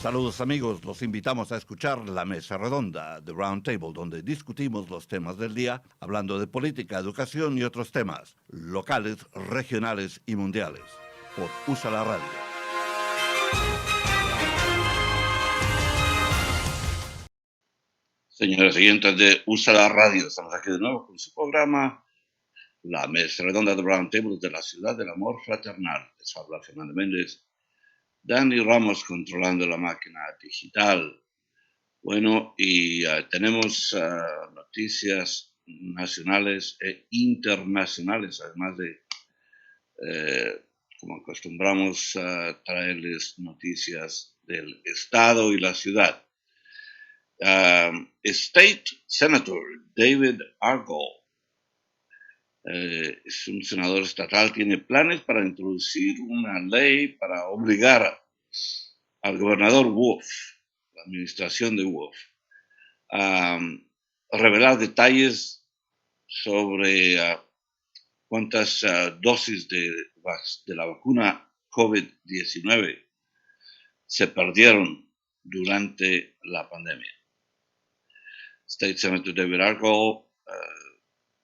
Saludos amigos, los invitamos a escuchar la mesa redonda de Roundtable, donde discutimos los temas del día, hablando de política, educación y otros temas, locales, regionales y mundiales, por USA la Radio. Señoras y señores de USA la Radio, estamos aquí de nuevo con su programa, la mesa redonda de Roundtable de la ciudad del amor fraternal. Les habla Fernando Mendez. Dani Ramos controlando la máquina digital. Bueno, y tenemos noticias nacionales e internacionales, además de, como acostumbramos, traerles noticias del estado y la ciudad. State Senator David Argall es un senador estatal, tiene planes para introducir una ley para obligar al gobernador Wolf, la administración de Wolf, a revelar detalles sobre cuántas dosis de la vacuna COVID-19 se perdieron durante la pandemia. State Senator David Argall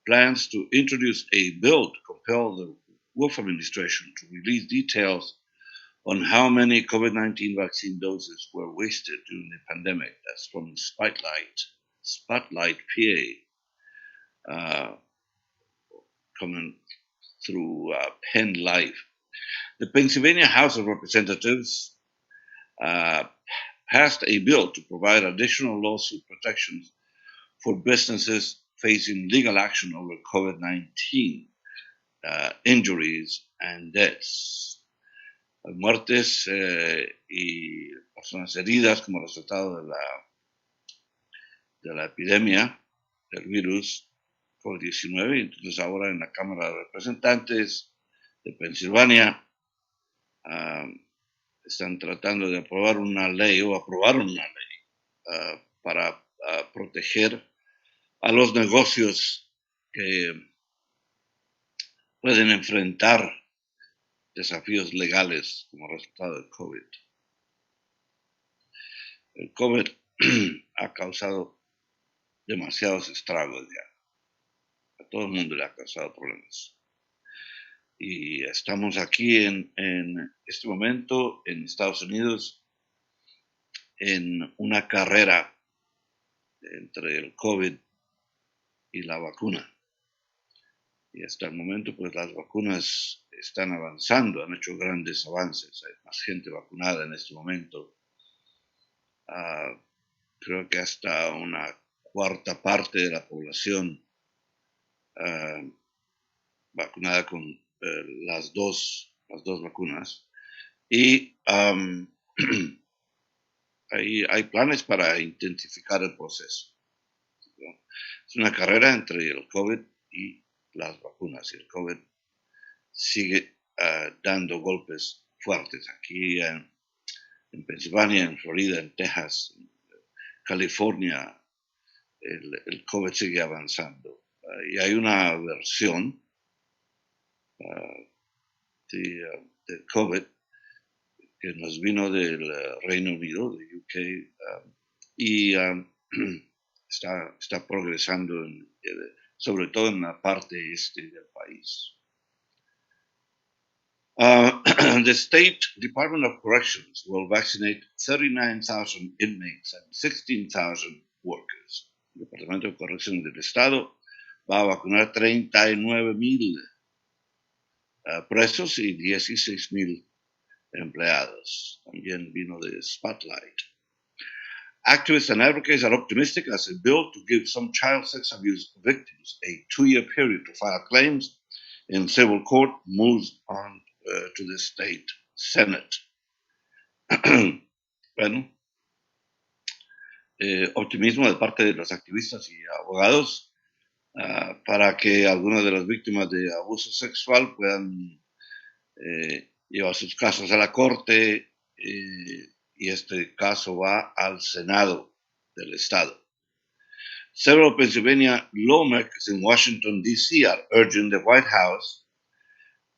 plans to introduce a bill to compel the Wolf administration to release details on how many COVID-19 vaccine doses were wasted during the pandemic. That's from Spotlight PA, coming through Penn Live. The Pennsylvania House of Representatives passed a bill to provide additional lawsuit protections for businesses facing legal action over COVID-19 injuries and deaths. Muertes y personas heridas como resultado de la epidemia del virus COVID-19. Entonces ahora en la Cámara de Representantes de Pensilvania están tratando de aprobar una ley para proteger a los negocios que pueden enfrentar desafíos legales como resultado del COVID. El COVID ha causado demasiados estragos ya. A todo el mundo le ha causado problemas. Y estamos aquí en este momento en Estados Unidos en una carrera entre el COVID y la vacuna. Y hasta el momento, pues las vacunas están avanzando, han hecho grandes avances, hay más gente vacunada en este momento. Creo que hasta una cuarta parte de la población vacunada con las dos vacunas. Y hay planes para intensificar el proceso. Es una carrera entre el COVID y las vacunas. Y el COVID sigue dando golpes fuertes aquí en Pensilvania, en Florida, en Texas, en California. El COVID sigue avanzando. Y hay una versión del COVID que nos vino del Reino Unido, de UK, y está progresando, sobre todo en la parte este del país. The State Department of Corrections will vaccinate 39,000 inmates and 16,000 workers. El Departamento de Correcciones del Estado va a vacunar 39,000 presos y 16,000 empleados. También vino de Spotlight. Activists and advocates are optimistic as a bill to give some child sex abuse victims a 2-year period to file claims in civil court moves on to the state Senate. Bueno, optimismo de parte de los activistas y abogados para que algunas de las víctimas de abuso sexual puedan llevar sus casos a la corte, y este caso va al Senado del Estado. Several Pennsylvania lawmakers in Washington, D.C. are urging the White House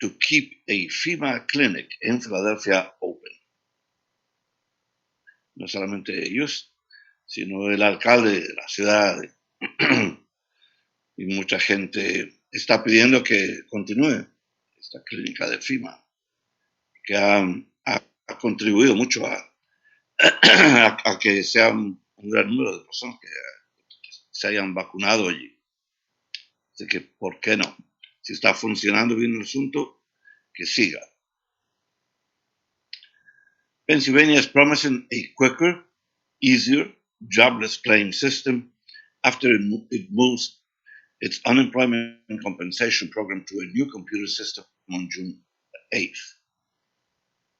to keep a FEMA clinic in Philadelphia open. no solamente ellos, sino el alcalde de la ciudad. Y mucha gente está pidiendo que continúe esta clínica de FIMA, que ha contribuido mucho a que sea un gran número de personas que se hayan vacunado allí. Así que, ¿por qué no? Si está funcionando bien el asunto, que siga. Pennsylvania is promising a quicker, easier, jobless claim system after it moves its unemployment compensation program to a new computer system on June 8th.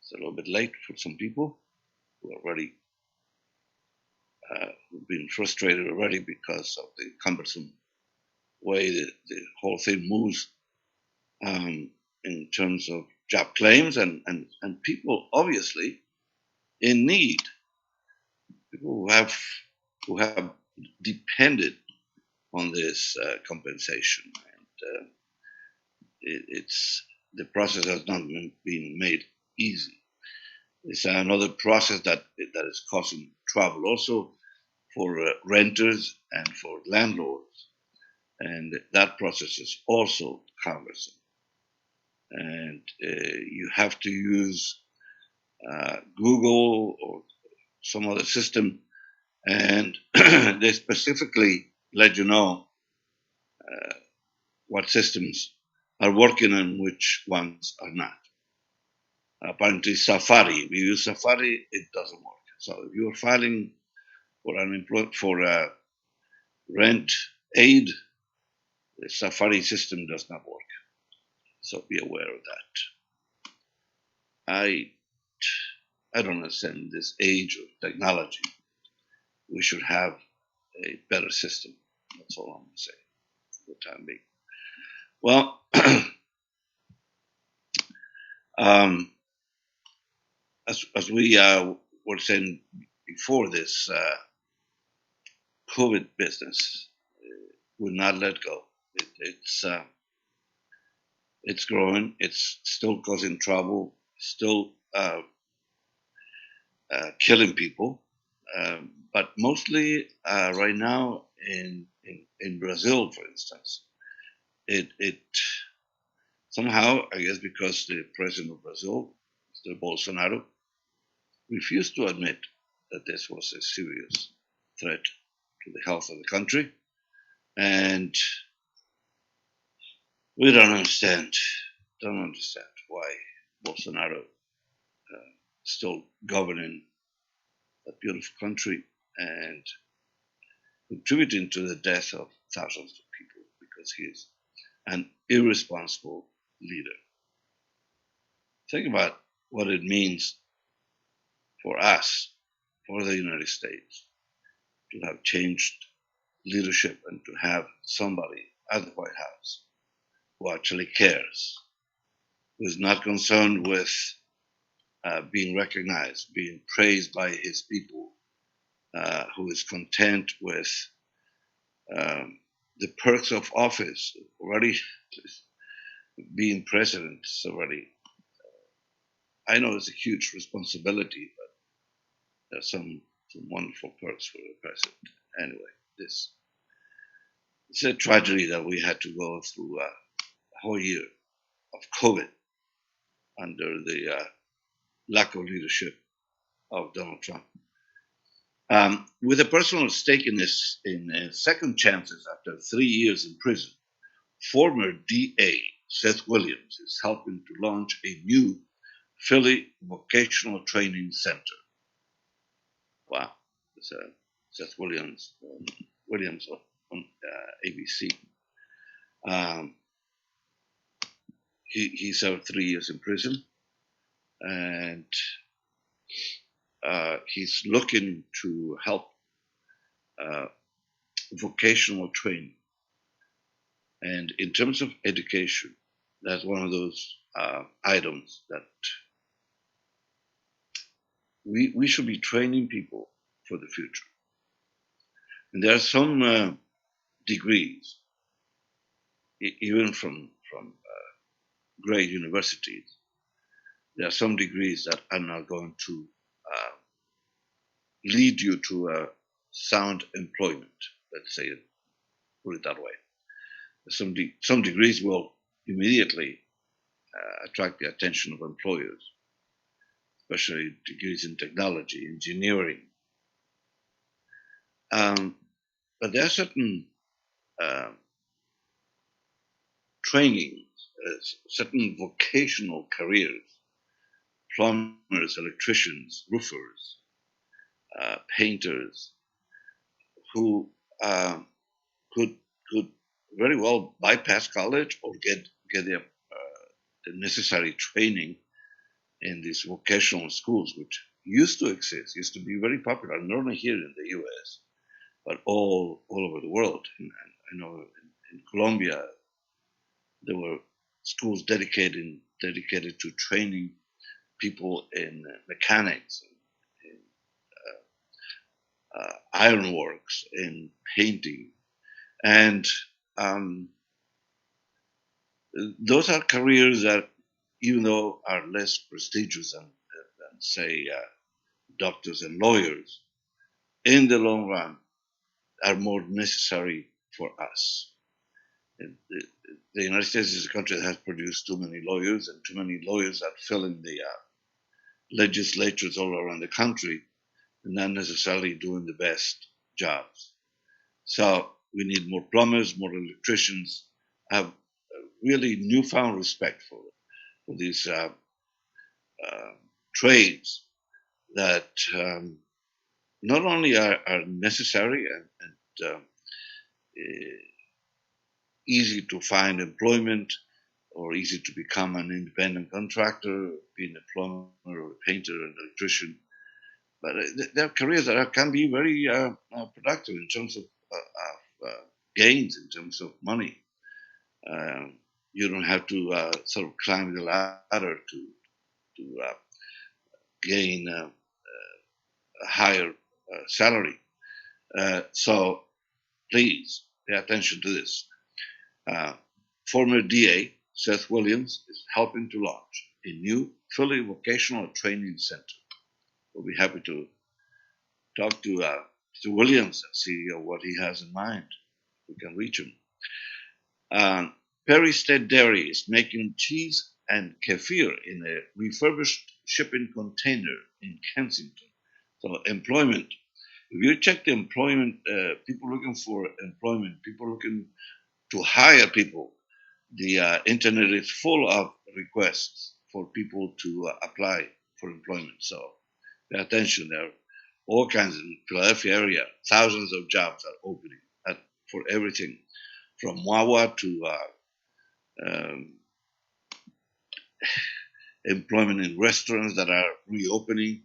It's a little bit late for some people who already who've been frustrated already because of the cumbersome way that the whole thing moves in terms of job claims and people obviously in need, people who have depended on this compensation, and it's the process has not been made easy. It's another process that is causing trouble also for renters and for landlords, and that process is also cumbersome. And you have to use Google or some other system, and they specifically let you know what systems are working and which ones are not. Apparently, Safari. If you use Safari, it doesn't work. So if you're filing for rent aid, the Safari system does not work. So be aware of that. I don't understand this age of technology. We should have a better system. That's all I'm going to say for the time being. Well, as we were saying before, this COVID business will not let go. It's growing. It's still causing trouble. Still killing people. But mostly right now in Brazil, for instance, it somehow, I guess, because the president of Brazil, Mr. Bolsonaro, refused to admit that this was a serious threat to the health of the country, and we don't understand why Bolsonaro still governing a beautiful country and contributing to the death of thousands of people because he is an irresponsible leader. Think about what it means for us, for the United States, to have changed leadership and to have somebody at the White House who actually cares, who is not concerned with being recognized, being praised by his people, who is content with the perks of office. Already being president is already, I know it's a huge responsibility, but there's some wonderful perks for the president. Anyway, it's a tragedy that we had to go through a whole year of COVID under the lack of leadership of Donald Trump. With a personal stake in this, in second chances after 3 years in prison, former DA Seth Williams is helping to launch a new Philly Vocational Training Center. Wow, it's Seth Williams on ABC. He served 3 years in prison, and he's looking to help vocational training. And in terms of education, that's one of those items that we should be training people for the future. And there are some degrees, even from great universities. There are some degrees that are not going to lead you to sound employment, let's say it, put it that way. Some degrees will immediately attract the attention of employers, especially degrees in technology, engineering. But there are certain training, certain vocational careers, plumbers, electricians, roofers, painters, who could very well bypass college or get the necessary training in these vocational schools, which used to exist, used to be very popular, not only here in the U.S. but all over the world. And I know in Colombia there were schools dedicated to training people in mechanics, in ironworks, in painting, and those are careers that, even though are less prestigious than say doctors and lawyers, in the long run are more necessary for us. The United States is a country that has produced too many lawyers, and too many lawyers are filling the legislatures all around the country, and not necessarily doing the best jobs. So we need more plumbers, more electricians. I have really newfound respect for these trades that not only are necessary and easy to find employment, or easy to become an independent contractor, being a plumber or a painter or an electrician, but there are careers that can be very productive in terms of gains, in terms of money. You don't have to sort of climb the ladder to gain a higher salary. So please pay attention to this. Former DA Seth Williams is helping to launch a new fully vocational training center. We'll be happy to talk to Mr. Williams and see what he has in mind. We can reach him. Perry State Dairy is making cheese and kefir in a refurbished shipping container in Kensington. So employment. If you check the employment, people looking for employment, people looking to hire people, the internet is full of requests for people to apply for employment. So pay attention. There are all kinds in the Philadelphia area. Thousands of jobs are opening for everything from Wawa to employment in restaurants that are reopening,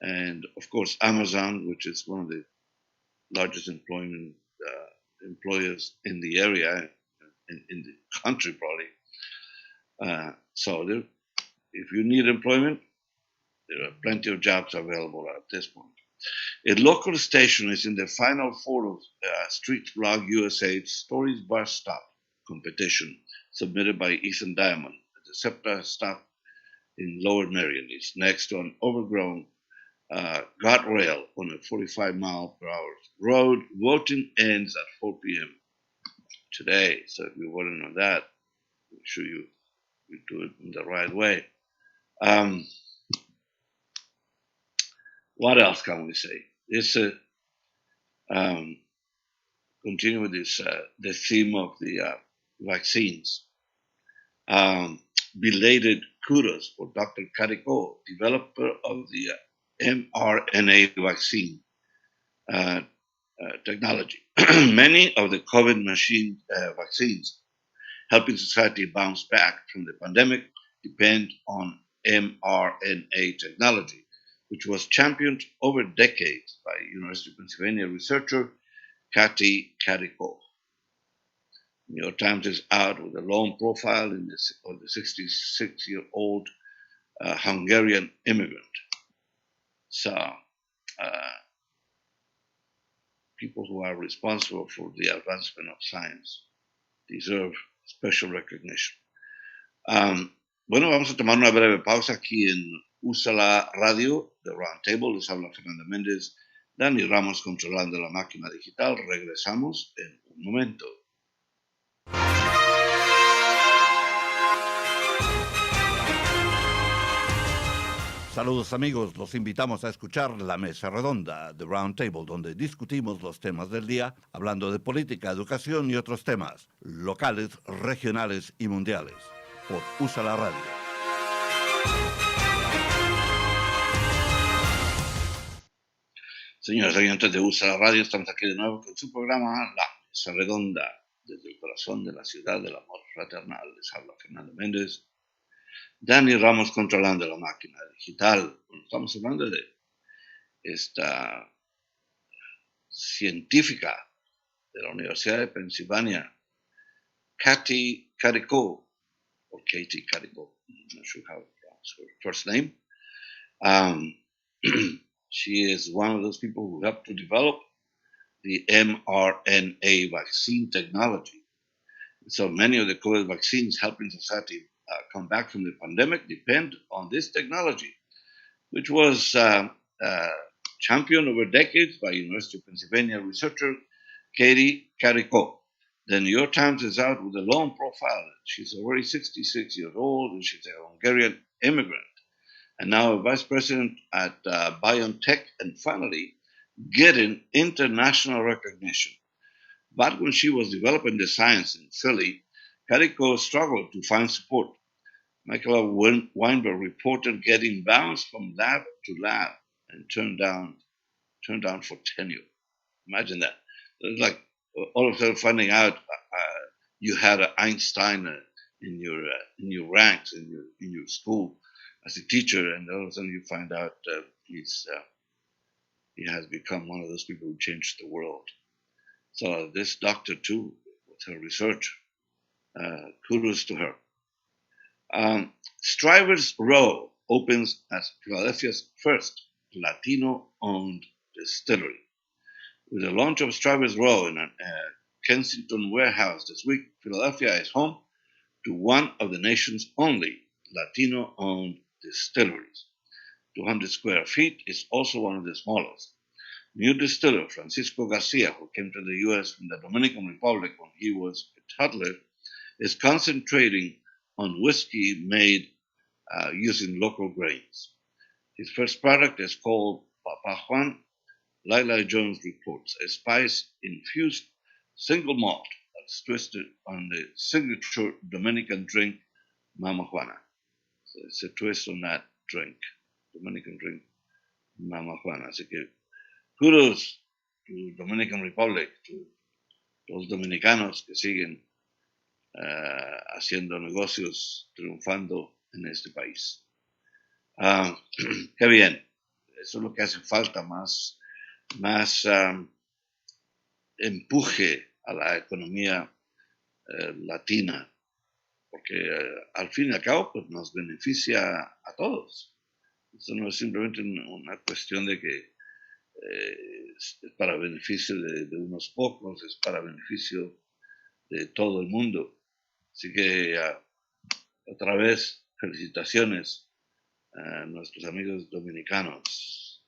and of course Amazon, which is one of the largest employers in the area, in the country probably. So if you need employment, there are plenty of jobs available at this point. A local station is in the final four of Street Blog USA's Stories Bus Stop competition submitted by Ethan Diamond at the SEPTA stop in Lower Merion. It's next to an overgrown guardrail on a 45-mile-per-hour road. Voting ends at 4 p.m. today. So if you want to know that, make sure you do it in the right way. What else can we say? This continue with this the theme of the vaccines. Belated kudos for Dr. Carico, developer of the mRNA vaccine technology. Many of the COVID vaccines helping society bounce back from the pandemic depend on mRNA technology, which was championed over decades by University of Pennsylvania researcher Kati Carico. New York Times is out with a long profile of the 66-year-old Hungarian immigrant. So, people who are responsible for the advancement of science deserve special recognition. Bueno, vamos a tomar una breve pausa aquí en Úsala Radio, de Roundtable. Les habla Fernando Mendez Dani Ramos controlando la máquina digital. Regresamos en un momento. Saludos amigos, los invitamos a escuchar la mesa redonda de Roundtable, donde discutimos los temas del día, hablando de política, educación y otros temas, locales, regionales y mundiales, por USA la Radio. Señores oyentes de USA la Radio, estamos aquí de nuevo con su programa La Mesa Redonda, desde el corazón de la ciudad del amor fraternal. Les habla Fernando Mendez. Dani Ramos controlando la máquina digital. Bueno, estamos hablando de esta científica de la Universidad de Pensilvania, Katie Carico, or Katie Carico, I'm not sure how to pronounce her first name. She is one of those people who helped to develop the mRNA vaccine technology. So many of the COVID vaccines helping society come back from the pandemic depend on this technology, which was championed over decades by University of Pennsylvania researcher Katie Carico. The New York Times is out with a long profile. She's already 66 years old, and she's a Hungarian immigrant, and now a vice president at BioNTech, and finally getting international recognition. But when she was developing the science in Philly, Carico struggled to find support. Michaela Weinberg reported getting bounced from lab to lab and turned down for tenure. Imagine that. It's like all of a sudden finding out you had an Einstein in your ranks in your school as a teacher, and all of a sudden you find out he has become one of those people who changed the world. So this doctor too, with her research, kudos to her. Strivers Row opens as Philadelphia's first Latino-owned distillery. With the launch of Strivers Row in a Kensington warehouse this week, Philadelphia is home to one of the nation's only Latino-owned distilleries. 200 square feet is also one of the smallest. New distiller Francisco Garcia, who came to the U.S. from the Dominican Republic when he was a toddler, is concentrating on whiskey made using local grains. His first product is called Papa Juan. Lila Jones reports a spice-infused single malt that's twisted on the signature Dominican drink, Mama Juana. So it's a twist on that drink, Dominican drink, Mama Juana. Así que kudos to Dominican Republic, to los dominicanos que siguen haciendo negocios, triunfando en este país. Qué bien, eso es lo que hace falta, más empuje a la economía latina, porque al fin y al cabo pues, nos beneficia a todos. Eso no es simplemente una cuestión de que es para beneficio de unos pocos, es para beneficio de todo el mundo. Así que otra vez felicitaciones a nuestros amigos dominicanos.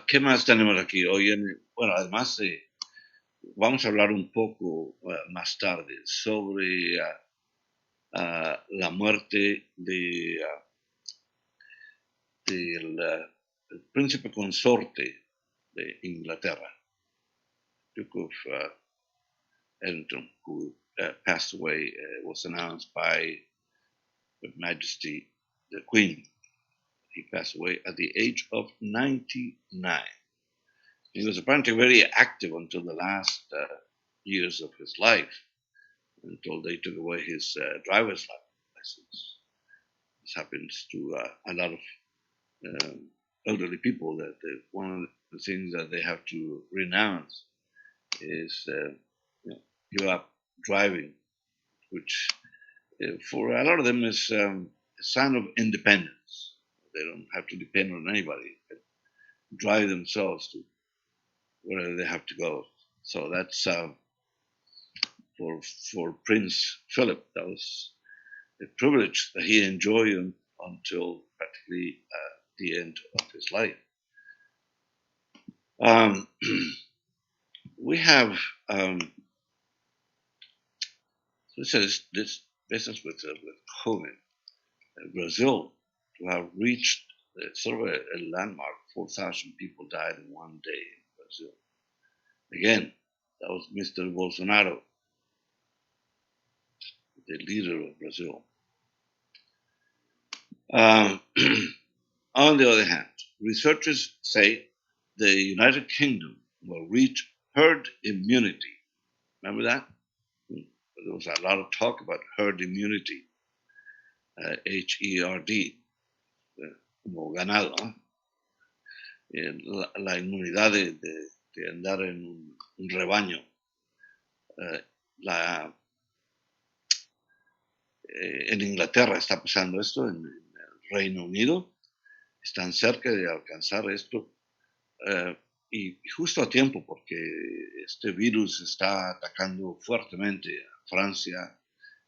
¿Qué más tenemos aquí? Hoy bueno, además vamos a hablar un poco más tarde sobre la muerte del príncipe consorte de Inglaterra, Duke of Ellington, who passed away, was announced by Her Majesty the Queen. He passed away at the age of 99. He was apparently very active until the last years of his life, until they took away his driver's license. This happens to a lot of elderly people, that one of the things that they have to renounce is give up driving, which for a lot of them is a sign of independence. They don't have to depend on anybody. They drive themselves to wherever they have to go. So that's for Prince Philip. That was a privilege that he enjoyed until practically the end of his life. Um, we have this business with COVID. Brazil to have reached sort of a landmark. 4,000 people died in one day in Brazil. Again, that was Mr. Bolsonaro, the leader of Brazil. On the other hand, researchers say the United Kingdom will reach herd immunity. Remember that? There was a lot of talk about herd immunity, HERD, como ganado, la inmunidad de andar en un rebaño. En Inglaterra está pasando esto, en el Reino Unido están cerca de alcanzar esto, y justo a tiempo, porque este virus está atacando fuertemente a Francia,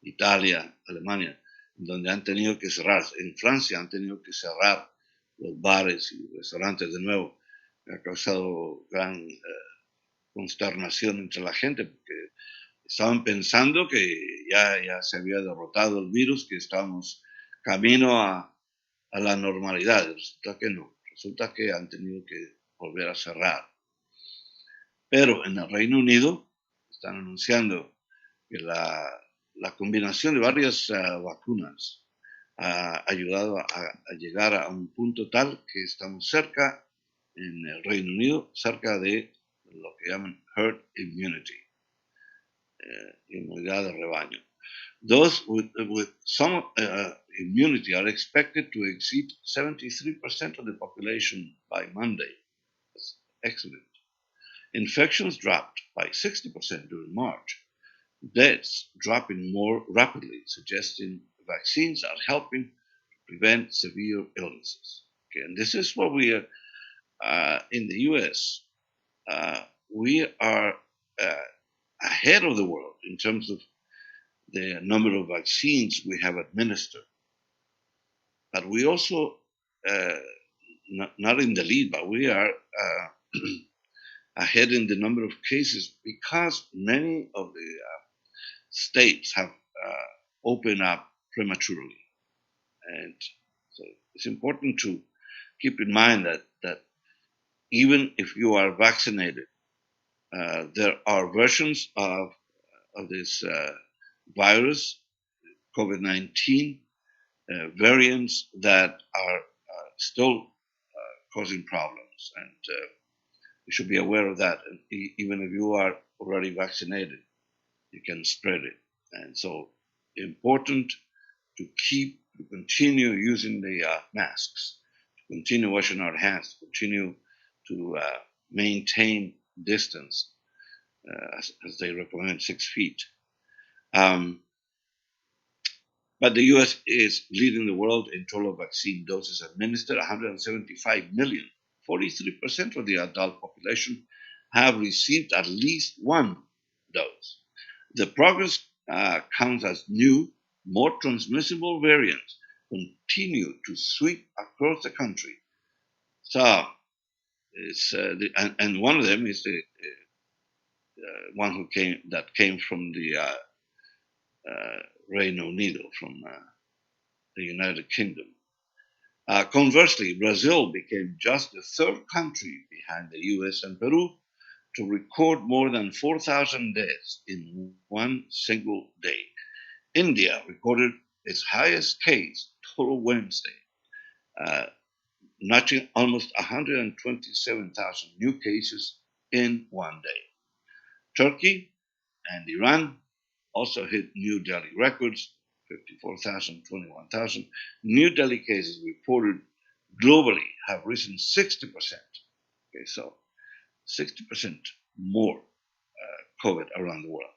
Italia, Alemania, donde han tenido que cerrar. En Francia han tenido que cerrar los bares y restaurantes de nuevo. Ha causado gran consternación entre la gente, porque estaban pensando que ya se había derrotado el virus, que estábamos camino a la normalidad. Resulta que no. Resulta que han tenido que volver a cerrar. Pero en el Reino Unido están anunciando que la combinación de varias vacunas ha ayudado a llegar a un punto tal que estamos cerca, en el Reino Unido, cerca de lo que llaman herd immunity, inmunidad de rebaño. Those with some immunity are expected to exceed 73% of the population by Monday. That's excellent. Infections dropped by 60% during March. Deaths dropping more rapidly, suggesting vaccines are helping to prevent severe illnesses. Okay, and this is what we are in the U.S. We are ahead of the world in terms of the number of vaccines we have administered. But we also, not in the lead, but we are ahead in the number of cases because many of the states have opened up prematurely. And so it's important to keep in mind that even if you are vaccinated, there are versions of this virus, COVID-19, variants that are still causing problems. And you should be aware of that. And even if you are already vaccinated, you can spread it. And so important to continue using the masks, to continue washing our hands, to continue to maintain distance, as they recommend, 6 feet. But the U.S. is leading the world in total vaccine doses administered, 175 million. 43% of the adult population have received at least one dose. The progress comes as new, more transmissible variants continue to sweep across the country. So, it's and one of them is the one that came from the Reino Unido, from the United Kingdom. Conversely, Brazil became just the third country behind the US and Peru to record more than 4,000 deaths in one single day. India recorded its highest case total Wednesday, notching almost 127,000 new cases in one day. Turkey and Iran also hit new daily records, 54,000, 21,000. New daily cases reported globally have risen 60%. Okay, so 60% more COVID around the world.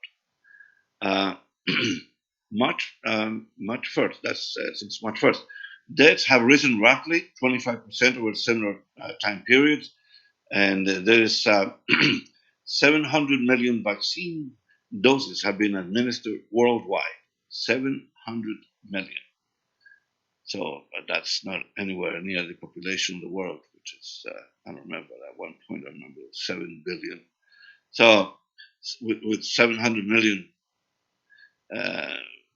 March 1st, that's since March 1st. Deaths have risen roughly 25% over similar time periods, and there is 700 million vaccine doses have been administered worldwide. 700 million. So that's not anywhere near the population of the world, which is, I don't remember, at one point I remember 7 billion. So with 700 million,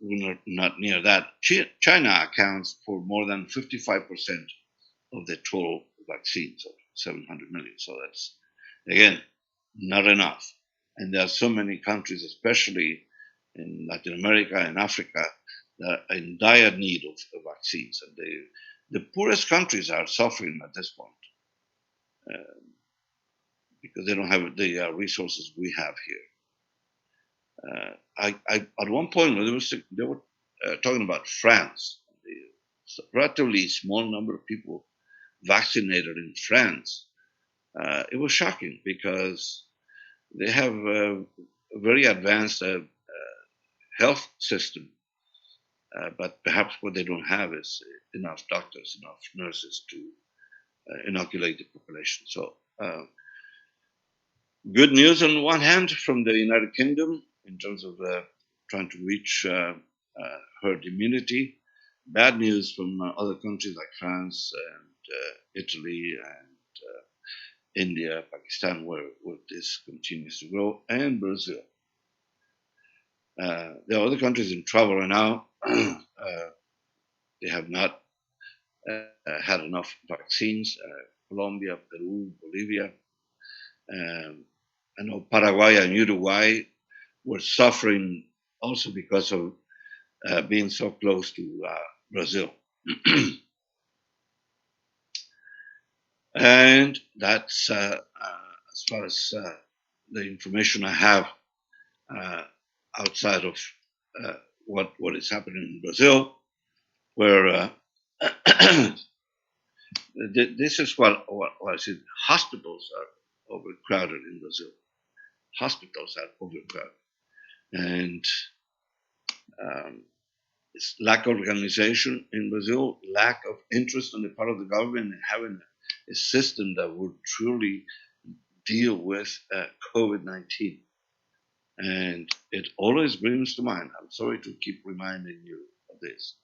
we're not near that. China accounts for more than 55% of the total vaccines of 700 million. So that's, again, not enough. And there are so many countries, especially in Latin America and Africa, that are in dire need of vaccines. And the poorest countries are suffering at this point because they don't have the resources we have here. At one point, they were talking about France, the relatively small number of people vaccinated in France. It was shocking because they have a very advanced health system, but perhaps what they don't have is enough doctors, enough nurses to inoculate the population. So, good news on one hand from the United Kingdom in terms of trying to reach herd immunity. Bad news from other countries like France and Italy and India, Pakistan, where this continues to grow, and Brazil. There are other countries in trouble right now. They have not had enough vaccines. Colombia, Peru, Bolivia. I know Paraguay and Uruguay were suffering also because of being so close to Brazil. And that's as far as the information I have outside of what is happening in Brazil, where this is what I said. Hospitals are overcrowded in Brazil. Hospitals are overcrowded, and it's lack of organization in Brazil, lack of interest on the part of the government in having a system that would truly deal with COVID-19. And it always brings to mind, I'm sorry to keep reminding you of this.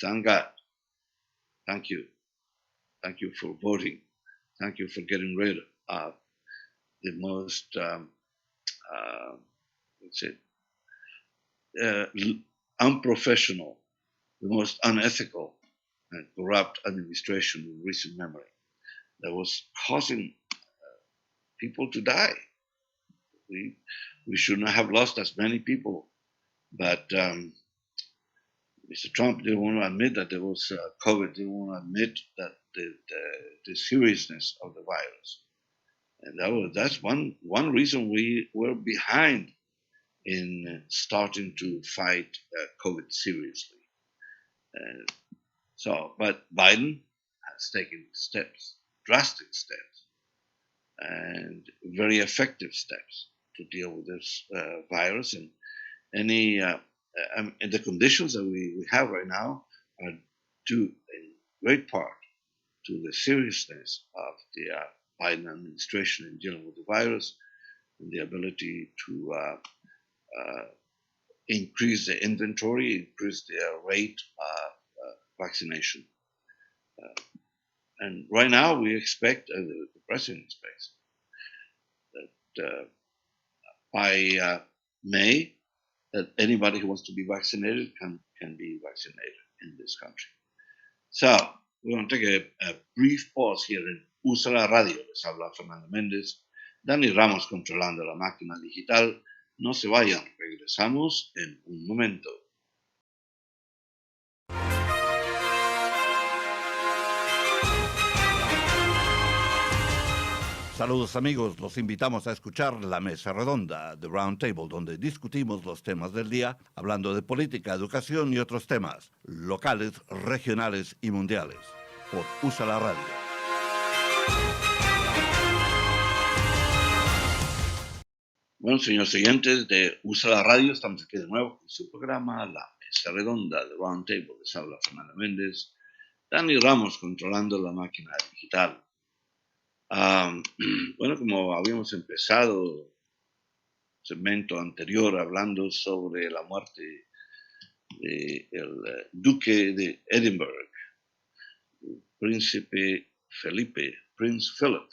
Thank God. Thank you. Thank you for voting. Thank you for getting rid of the most, unprofessional, the most unethical and corrupt administration in recent memory that was causing people to die. We should not have lost as many people, but Mr. Trump didn't want to admit that there was COVID, didn't want to admit that the seriousness of the virus. And that's one reason we were behind in starting to fight COVID seriously. But Biden has taken steps, drastic steps, and very effective steps to deal with this virus. And and the conditions that we have right now are due in great part to the seriousness of the Biden administration in dealing with the virus and the ability to increase the inventory, increase the rate of vaccination. And right now we expect, the president expects, that by May, that anybody who wants to be vaccinated can be vaccinated in this country. So, we're going to take a brief pause here en Usa la Radio. Les habla Fernando Mendez. Dani Ramos controlando la máquina digital. No se vayan, regresamos en un momento. Saludos amigos, los invitamos a escuchar La Mesa Redonda, The Roundtable, donde discutimos los temas del día, hablando de política, educación y otros temas, locales, regionales y mundiales, por USA la Radio. Bueno, señores oyentes de USA la Radio, estamos aquí de nuevo con su programa La Mesa Redonda, The Roundtable. Les habla Fernando Mendez, Dani Ramos controlando la máquina digital. Bueno, como habíamos empezado el segmento anterior hablando sobre la muerte del duque de Edinburgh, Príncipe Felipe, Prince Philip,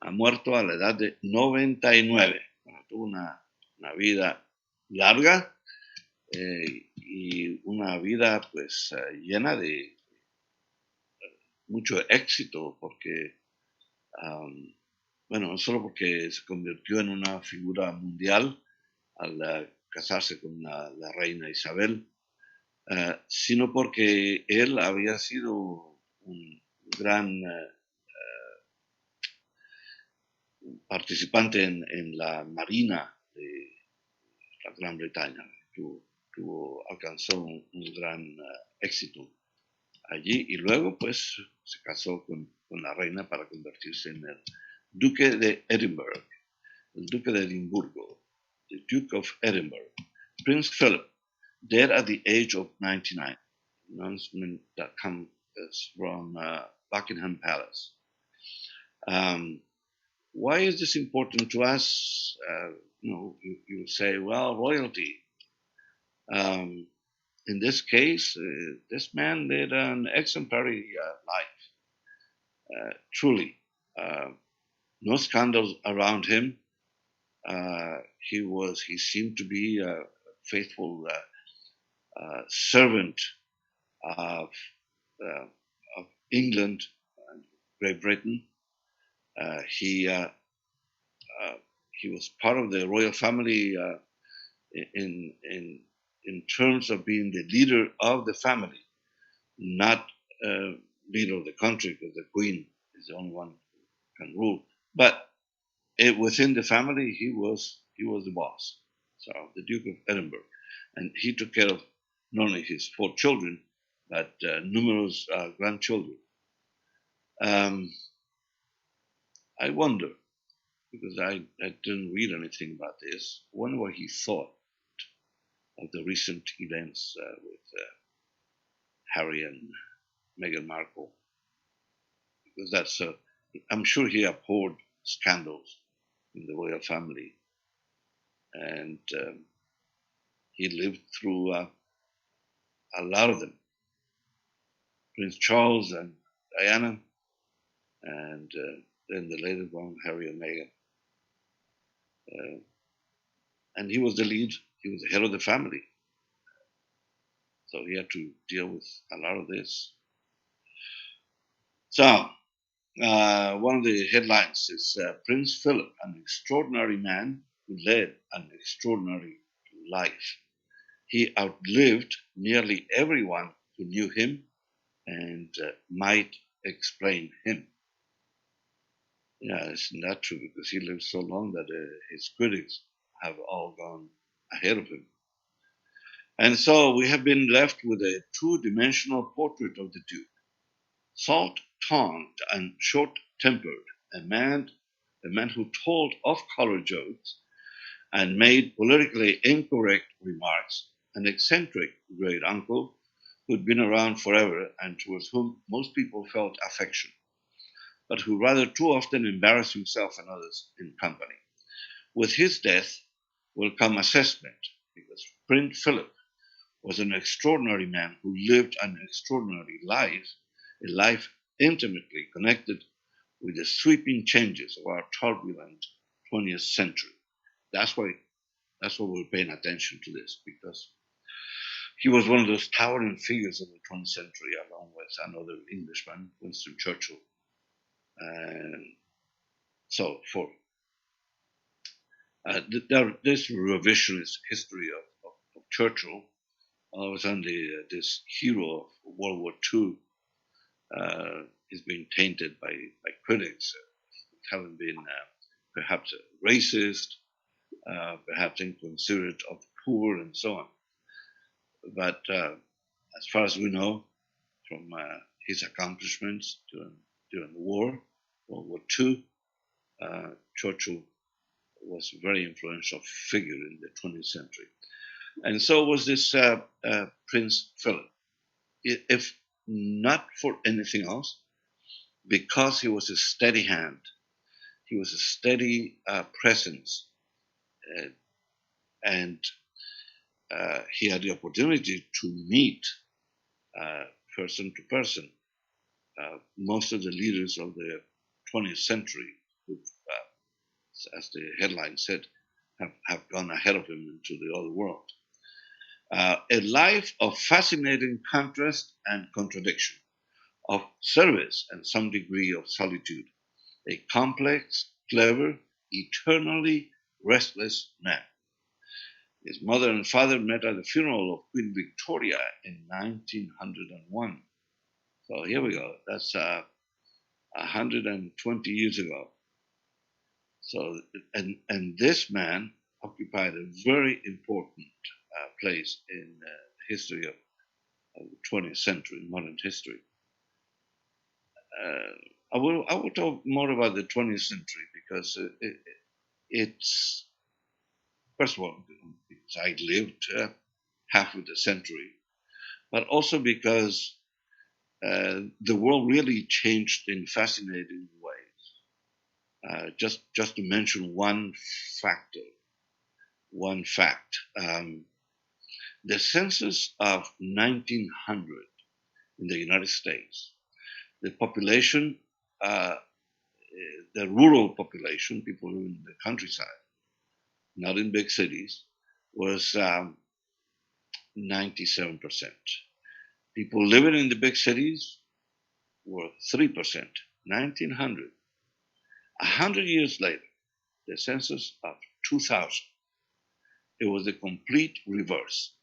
ha muerto a la edad de 99. Bueno, tuvo una vida larga y una vida pues llena de mucho éxito porque, bueno, no solo porque se convirtió en una figura mundial al casarse con la reina Isabel, sino porque él había sido un gran participante en la marina de la Gran Bretaña. Alcanzó un gran éxito allí y luego pues se casó con la reina para convertirse en el duque de Edinburgh, el duque de Edimburgo, the Duke of Edinburgh, Prince Philip, dead at the age of 99. Announcement that comes from Buckingham Palace. Why is this important to us? You say, well, royalty. In this case, this man led an exemplary life, truly. No scandals around him. He seemed to be a faithful servant of, of England and Great Britain. He was part of the royal family in terms of being the leader of the family, not leader of the country, because the queen is the only one who can rule. But within the family, he was the boss. So the Duke of Edinburgh, and he took care of not only his 4 children, but numerous grandchildren. I wonder, because I didn't read anything about this, I wonder what he thought of the recent events with Harry and Meghan Markle. Because I'm sure he abhorred scandals in the royal family. And he lived through a lot of them. Prince Charles and Diana, and then the latest one, Harry and Meghan. And he was the lead, he was the head of the family. So he had to deal with a lot of this. So, one of the headlines is Prince Philip, an extraordinary man who led an extraordinary life. He outlived nearly everyone who knew him and might explain him. Yeah, isn't that true? Because he lived so long that his critics have all gone ahead of him. And so we have been left with a two-dimensional portrait of the Duke. Salt-tongued and short-tempered, a man who told off-color jokes and made politically incorrect remarks, an eccentric great uncle who'd been around forever and towards whom most people felt affection, but who rather too often embarrassed himself and others in company. With his death will come assessment, because Prince Philip was an extraordinary man who lived an extraordinary life, a life intimately connected with the sweeping changes of our turbulent 20th century. That's why we're paying attention to this, because he was one of those towering figures of the 20th century, along with another Englishman, Winston Churchill. And so forth. This revisionist history of Churchill, all of a sudden this hero of World War II is being tainted by critics, having been perhaps racist, perhaps inconsiderate of the poor, and so on. But as far as we know, from his accomplishments during the war, World War II, Churchill was a very influential figure in the 20th century. And so was this Prince Philip. If not for anything else, because he was a steady hand, he was a steady presence, and he had the opportunity to meet person to person most of the leaders of the 20th century, who, as the headline said, have gone ahead of him into the other world. A life of fascinating contrast and contradiction, of service and some degree of solitude, a complex, clever, eternally restless man. His mother and father met at the funeral of Queen Victoria in 1901. So here we go. That's 120 years ago. So, and this man occupied a very important place in the history of the 20th century, modern history. I will talk more about the 20th century because it's, first of all, because I lived half of the century, but also because the world really changed in fascinating ways. Just to mention one fact, the census of 1900 in the United States, the population, the rural population, people living in the countryside, not in big cities, was 97%. People living in the big cities were 3%, 1900. 100 years later, the census of 2000, it was a complete reverse.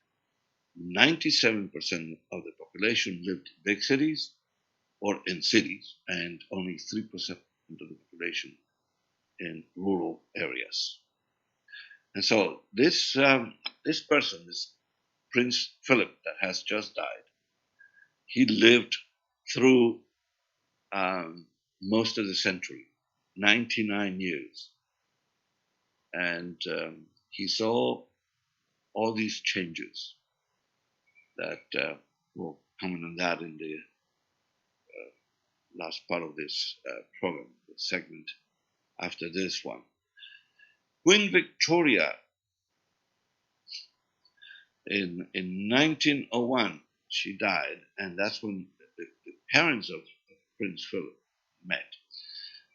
97% of the population lived in big cities or in cities, and only 3% of the population in rural areas. And so this person, this Prince Philip that has just died, he lived through most of the century, 99 years. And he saw all these changes that will comment on that in the last part of this program, the segment after this one. Queen Victoria, in 1901, she died, and that's when the parents of Prince Philip met.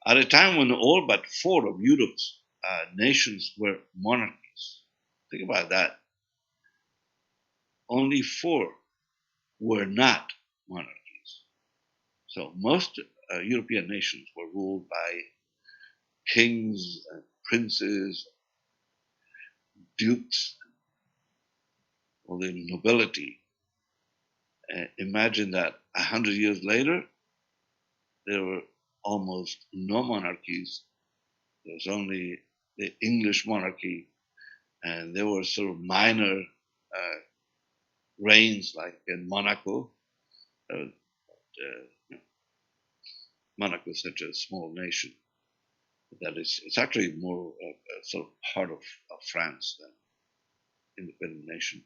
At a time when all but 4 of Europe's nations were monarchies. Think about that. Only 4 were not monarchies. So most European nations were ruled by kings, princes, dukes, or the nobility. Imagine that 100 years later, there were almost no monarchies. There was only the English monarchy, and there were sort of minor reigns like in Monaco. Monaco is such a small nation that it's actually more sort of part of France than independent nation.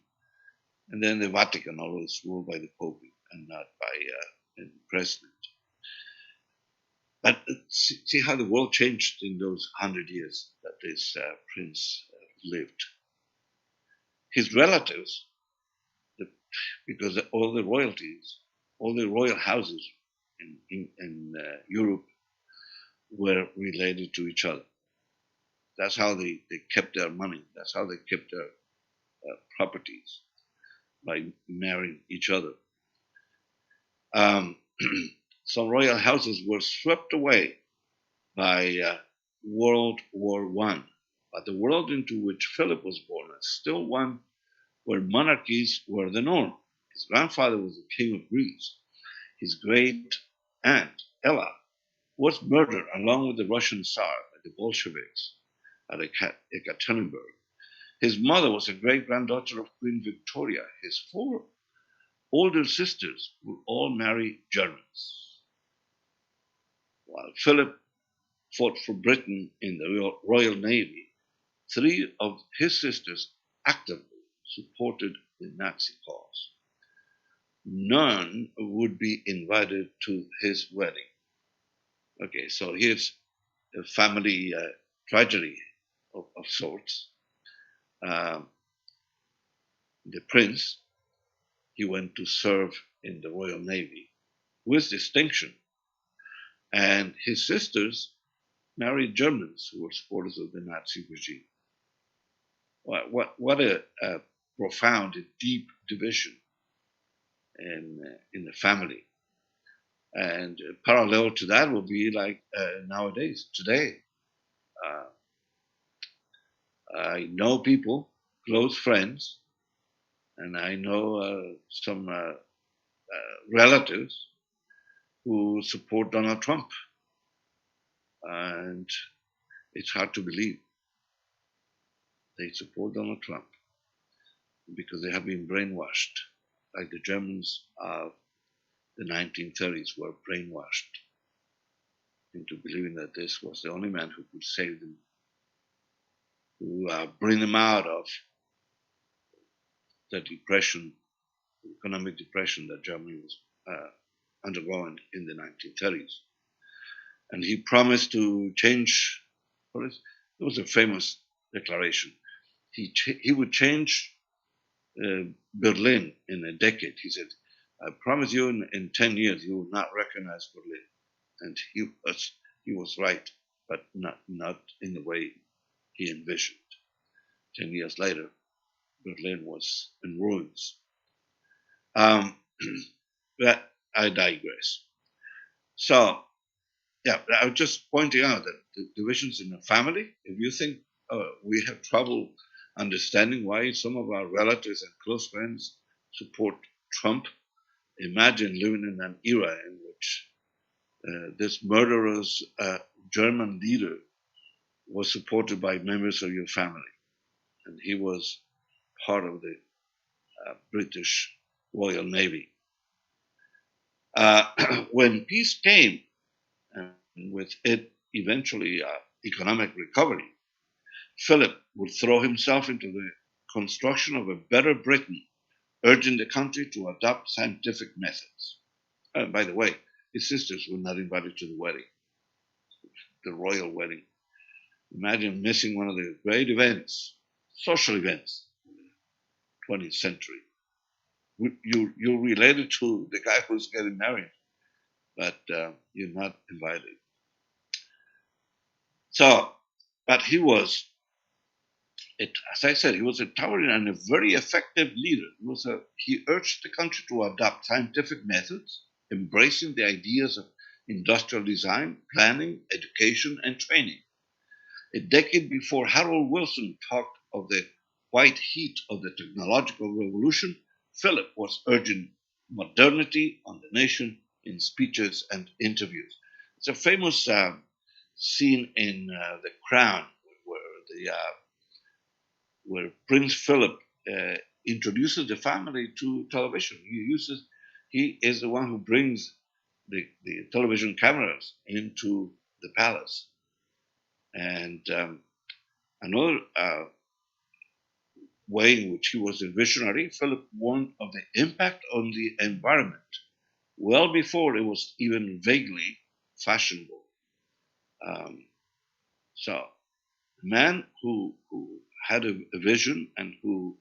And then the Vatican always ruled by the Pope and not by the president. But see how the world changed in those 100 years that this prince lived. His relatives, because all the royalties, all the royal houses in Europe were related to each other. That's how they kept their money. That's how they kept their properties, by marrying each other. Some royal houses were swept away by World War I. But the world into which Philip was born is still one where monarchies were the norm. His grandfather was the king of Greece. His great aunt, Ella, was murdered along with the Russian Tsar by the Bolsheviks at Ekaterinburg. His mother was a great-granddaughter of Queen Victoria. His 4 older sisters would all marry Germans. While Philip fought for Britain in the Royal Navy, 3 of his sisters actively supported the Nazi cause. None would be invited to his wedding. Okay, so here's a family tragedy of sorts. The prince, he went to serve in the Royal Navy with distinction And his sisters married Germans who were supporters of the Nazi regime. What a profound and deep division in the family. And parallel to that will be like nowadays, today. I know people, close friends, and I know some relatives who support Donald Trump. And it's hard to believe they support Donald Trump because they have been brainwashed, like the Germans of the 1930s were brainwashed into believing that this was the only man who could save them, who bring them out of the depression, the economic depression that Germany was undergoing in the 1930s. And he promised to change. It was a famous declaration. He would change Berlin in a decade. He said, "I promise you, in 10 years, you will not recognize Berlin." And he was right, but not in the way he envisioned. 10 years later, Berlin was in ruins. But I digress. So, yeah, I was just pointing out that the divisions in the family, if you think we have trouble understanding why some of our relatives and close friends support Trump, imagine living in an era in which this murderous German leader was supported by members of your family. And he was part of the British Royal Navy. When peace came, and with it eventually economic recovery, Philip would throw himself into the construction of a better Britain, urging the country to adopt scientific methods. By the way, his sisters were not invited to the wedding, the royal wedding. Imagine missing one of the great events, social events, 20th century. You're related to the guy who's getting married, but you're not invited. So, but he was, as I said, he was a towering and a very effective leader. He urged the country to adopt scientific methods, embracing the ideas of industrial design, planning, education, and training. A decade before Harold Wilson talked of the white heat of the technological revolution, Philip was urging modernity on the nation in speeches and interviews. It's a famous scene in The Crown where Prince Philip introduces the family to television. He is the one who brings the television cameras into the palace. And another way in which he was a visionary, Philip warned of the impact on the environment well before it was even vaguely fashionable. So, a man who had a vision and who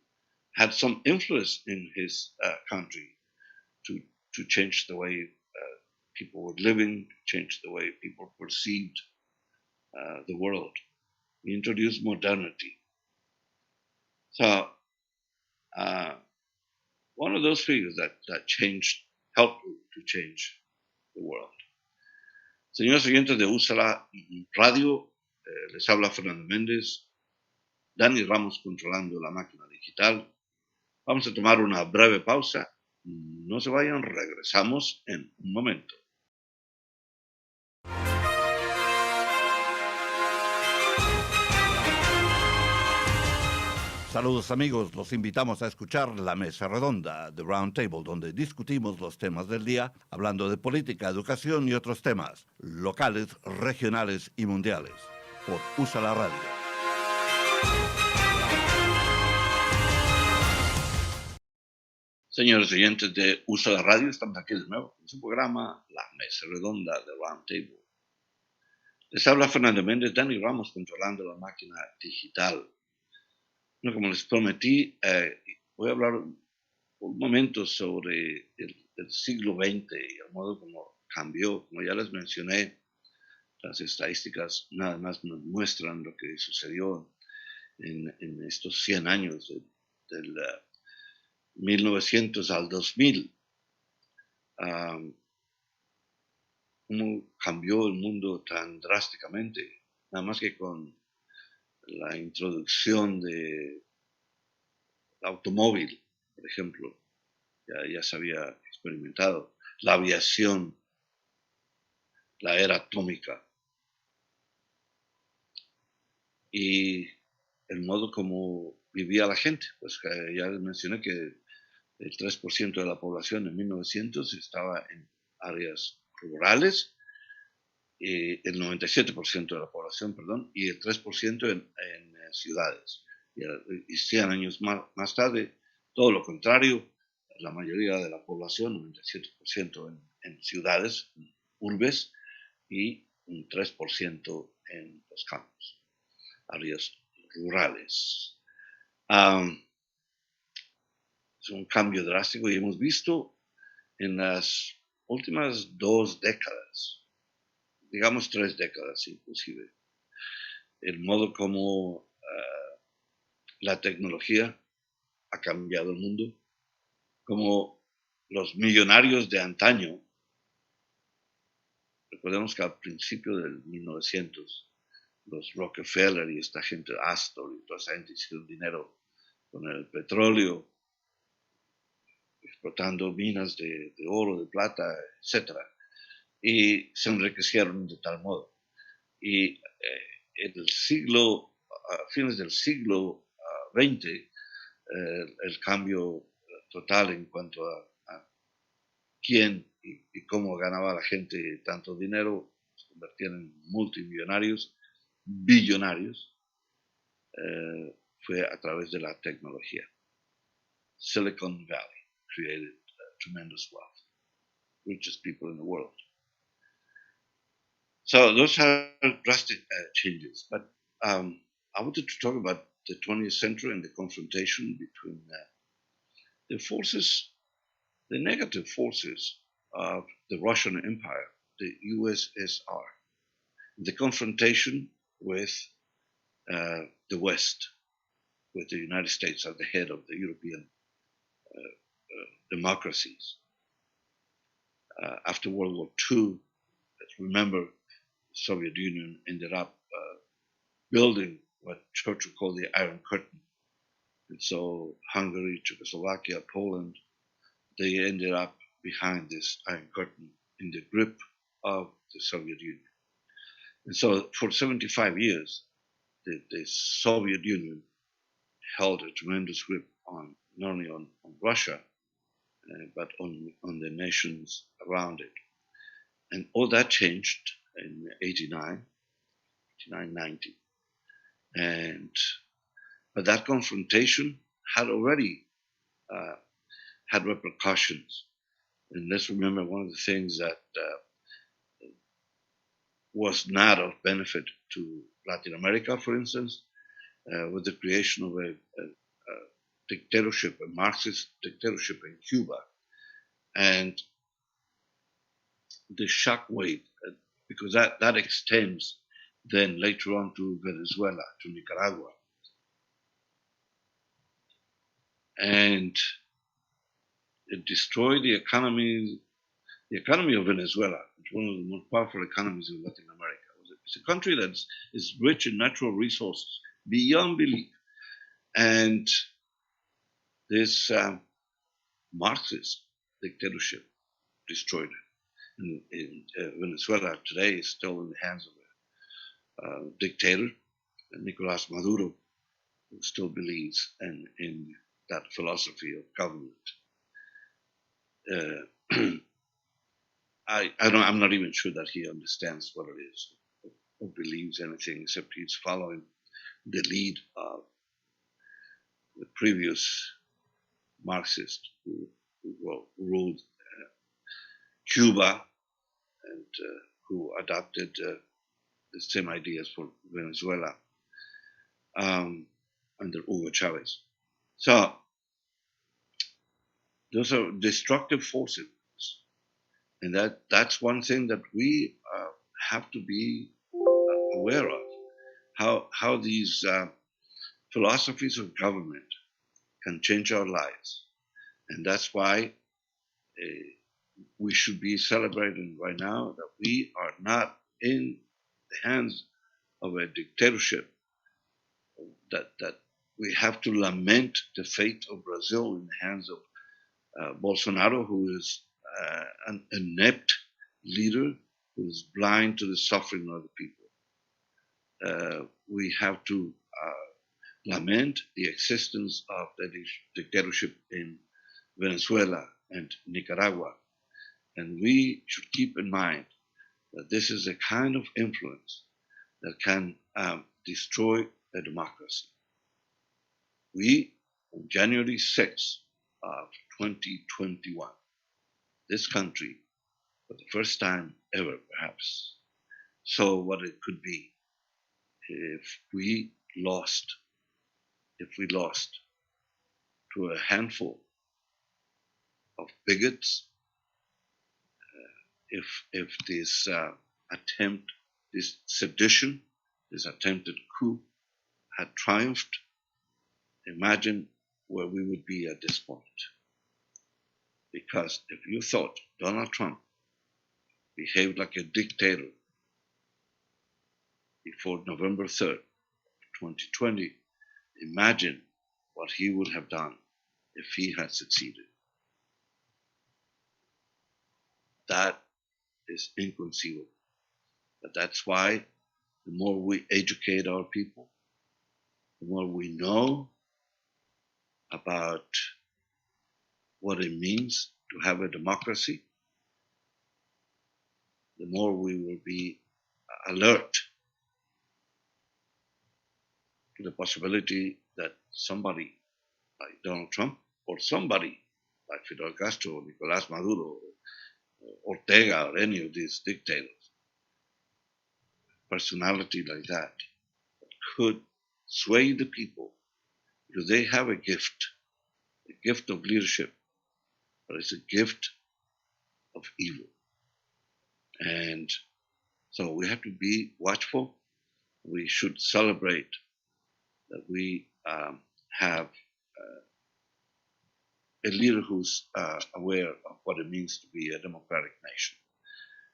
had some influence in his country to change the way people were living, change the way people perceived the world. He introduced modernity. So, one of those figures that helped to change the world. Señores oyentes de USALA Radio, les habla Fernando Mendez, Dani Ramos controlando la máquina digital. Vamos a tomar una breve pausa. No se vayan, regresamos en un momento. Saludos amigos, los invitamos a escuchar La Mesa Redonda, The Roundtable, donde discutimos los temas del día, hablando de política, educación y otros temas, locales, regionales y mundiales, por USALA Radio. Señores oyentes de USALA Radio, estamos aquí de nuevo en su programa La Mesa Redonda, The Roundtable. Les habla Fernando Mendez, Dani Ramos controlando la máquina digital. Bueno, como les prometí, voy a hablar un momento sobre el siglo XX y el modo como cambió. Como ya les mencioné, Las estadísticas nada más nos muestran lo que sucedió en estos 100 años, del 1900 al 2000. Cómo cambió el mundo tan drásticamente, nada más que con la introducción del automóvil, por ejemplo, ya se había experimentado, la aviación, la era atómica y el modo como vivía la gente. Pues ya les mencioné que el 3% de la población en 1900 estaba en áreas rurales, el 97% de la población, perdón, y el 3% en ciudades. Y 100 años más tarde, todo lo contrario, la mayoría de la población, 97% en ciudades, en urbes, y un 3% en los campos, áreas rurales. Es un cambio drástico y hemos visto en las últimas 2 décadas, digamos 3 décadas inclusive, el modo como la tecnología ha cambiado el mundo, como los millonarios de antaño, recordemos que al principio del 1900, los Rockefeller y esta gente, Astor y toda esa gente hicieron dinero con el petróleo, explotando minas de oro, de plata, etc. Y se enriquecieron de tal modo. Y en el siglo, a fines del siglo XX, el cambio total en cuanto a quién y cómo ganaba la gente tanto dinero, se convertían en multimillonarios, billonarios, fue a través de la tecnología. Silicon Valley created tremendous wealth, richest people in the world. So those are drastic changes. But I wanted to talk about the 20th century and the confrontation between the forces, the negative forces of the Russian Empire, the USSR, the confrontation with the West, with the United States at the head of the European democracies. After World War II, remember, the Soviet Union ended up building what Churchill called the Iron Curtain. And so Hungary, Czechoslovakia, Poland, they ended up behind this Iron Curtain in the grip of the Soviet Union. And so for 75 years, the Soviet Union held a tremendous grip on not only on Russia, but on the nations around it. And all that changed in 89, 90. But that confrontation had already had repercussions. And let's remember one of the things that was not of benefit to Latin America, for instance, was the creation of a dictatorship, a Marxist dictatorship in Cuba. And the shock wave, because that extends then later on to Venezuela, to Nicaragua. And it destroyed the economy of Venezuela, one of the most powerful economies in Latin America. It's a country that is rich in natural resources beyond belief. And this Marxist dictatorship destroyed it. And Venezuela today is still in the hands of a dictator, Nicolas Maduro, who still believes in that philosophy of government. I'm not even sure that he understands what it is or believes anything, except he's following the lead of the previous Marxist who ruled Cuba and who adopted the same ideas for Venezuela under Hugo Chavez. So those are destructive forces. And that's one thing that we have to be aware of how these philosophies of government can change our lives. And that's why we should be celebrating right now that we are not in the hands of a dictatorship, that we have to lament the fate of Brazil in the hands of Bolsonaro, who is an inept leader who is blind to the suffering of the people. We have to lament the existence of the dictatorship in Venezuela and Nicaragua. And we should keep in mind that this is a kind of influence that can destroy a democracy. We, on January 6th of 2021, this country, for the first time ever perhaps, saw what it could be if we lost to a handful of bigots, if this attempt, this sedition, this attempted coup had triumphed. Imagine where we would be at this point. Because if you thought Donald Trump behaved like a dictator before November 3rd, 2020, imagine what he would have done if he had succeeded. That is inconceivable. But that's why the more we educate our people, the more we know about what it means to have a democracy, the more we will be alert to the possibility that somebody like Donald Trump or somebody like Fidel Castro, Nicolás Maduro, Ortega, or any of these dictators, personality like that could sway the people, because they have a gift of leadership, but it's a gift of evil. And so we have to be watchful. We should celebrate that we have a leader who's aware of what it means to be a democratic nation,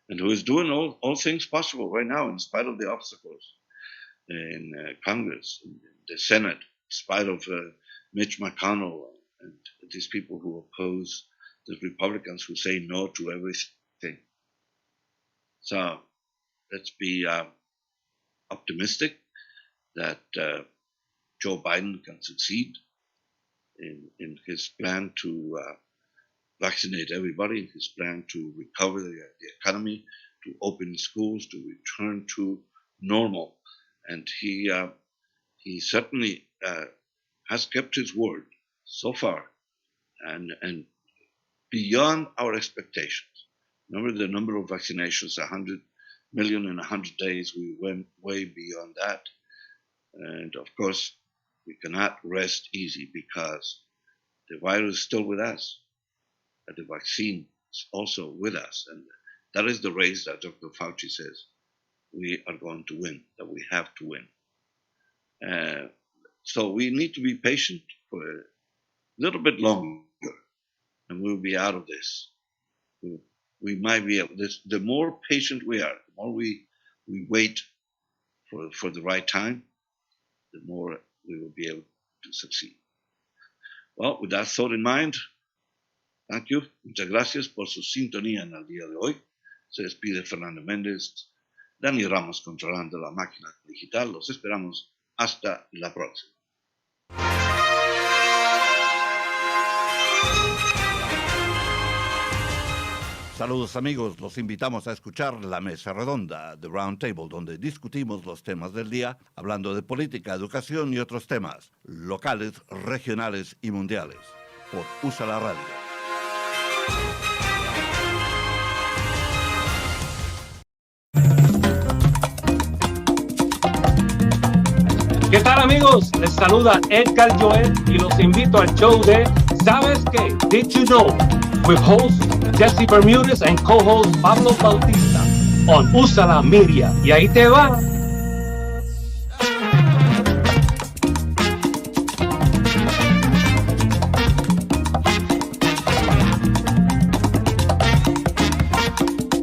and who is doing all things possible right now in spite of the obstacles in Congress, in the Senate, in spite of Mitch McConnell and these people who oppose the Republicans who say no to everything. So let's be optimistic that Joe Biden can succeed in his plan to vaccinate everybody, in his plan to recover the economy, to open schools, to return to normal. And he certainly has kept his word so far, and beyond our expectations. Remember the number of vaccinations, 100 million in 100 days. We went way beyond that. And of course, we cannot rest easy because the virus is still with us, and the vaccine is also with us. And that is the race that Dr. Fauci says we are going to win, that we have to win. So we need to be patient for a little bit longer, and we'll be out of this. We might be able this. The more patient we are, the more we wait for the right time, the more we will be able to succeed. Well, with that thought in mind, thank you. Muchas gracias por su sintonía en el día de hoy. Se despide Fernando Mendez. Dani Ramos controlando la máquina digital. Los esperamos hasta la próxima. Saludos amigos, los invitamos a escuchar La Mesa Redonda, The Roundtable, donde discutimos los temas del día, hablando de política, educación y otros temas, locales, regionales y mundiales, por USA la Radio. ¿Qué tal amigos? Les saluda Edgar Joel y los invito al show de ¿Sabes qué? Did You Know? With host Jesse Bermudez and co-host Pablo Bautista. on Usa la Media. Y ahí te va